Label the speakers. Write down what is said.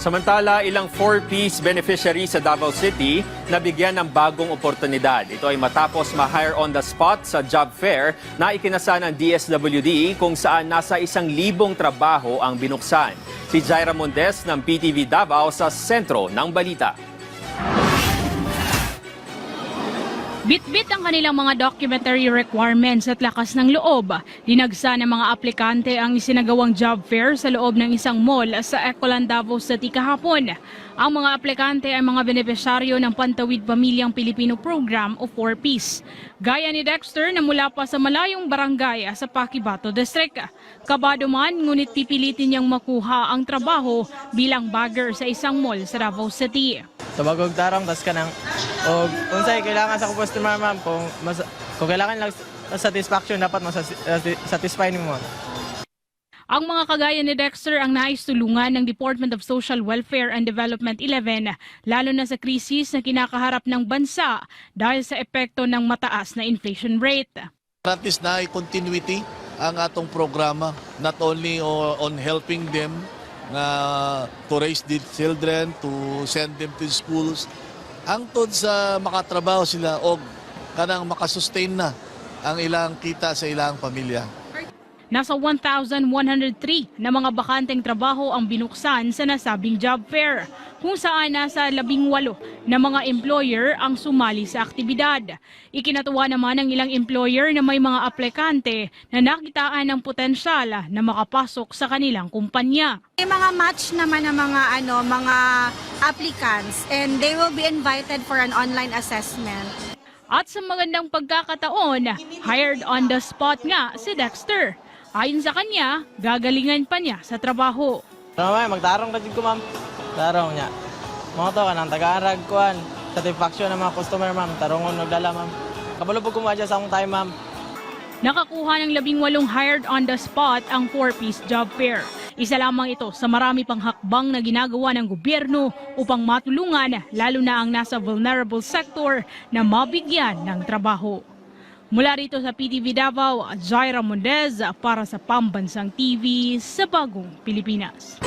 Speaker 1: Samantala, ilang 4-piece beneficiary sa Davao City nabigyan ng bagong oportunidad. Ito ay matapos ma-hire on the spot sa job fair na ikinasa ng DSWD kung saan nasa 1,000 trabaho ang binuksan. Si Jaira Mondes ng PTV Davao sa sentro ng balita.
Speaker 2: Bit-bit ang kanilang mga documentary requirements at lakas ng loob. Dinagsa ng mga aplikante ang isinagawang job fair sa loob ng isang mall sa Ecoland, Davao City kahapon. Ang mga aplikante ay mga benepisyaryo ng Pantawid Pamilyang Pilipino Program o 4-piece. Gaya ni Dexter na mula pa sa malayong barangay sa Paquibato District. Kabado man, ngunit pipilitin niyang makuha ang trabaho bilang bagger sa isang mall sa Davao City.
Speaker 3: Sa bagong tarong, tas ka nang, o kung sa'yo kailangan sa customer, ma'am, kung kailangan lang satisfaction, dapat satisfy mo.
Speaker 2: Ang mga kagaya ni Dexter ang nais tulungan ng Department of Social Welfare and Development 11, lalo na sa krisis na kinakaharap ng bansa dahil sa epekto ng mataas na inflation rate.
Speaker 4: At least na continuity ang atong programa, not only on helping them to raise the children, to send them to schools, hangtod sa makatrabaho sila o kanang makasustain na ang ilang kita sa ilang pamilya.
Speaker 2: Nasa 1,103 na mga bakanteng trabaho ang binuksan sa nasabing job fair, kung saan nasa 18 na mga employer ang sumali sa aktibidad. Ikinatuwa naman ng ilang employer na may mga aplikante na nakitaan ng potensyal na makapasok sa kanilang kumpanya.
Speaker 5: May mga match naman ng mga applicants and they will be invited for an online assessment.
Speaker 2: At sa magandang pagkakataon, hired on the spot nga si Dexter. Ayon sa kanya, gagalingan pa niya sa trabaho.
Speaker 3: Magtarong ka ko, ma'am. Tarong niya. Mga to, kanang taga-arag kuhan. Satisfaction ng mga customer, ma'am. Tarongon nagdala, ma'am. Kabalo po kumadya sa akong time, ma'am.
Speaker 2: Nakakuha ng 18 hired on the spot ang 4-piece job fair. Isa lamang ito sa marami pang hakbang na ginagawa ng gobyerno upang matulungan lalo na ang nasa vulnerable sector na mabigyan ng trabaho. Mula rito sa PTV Davao, Jaira Mondes para sa Pambansang TV sa Bagong Pilipinas.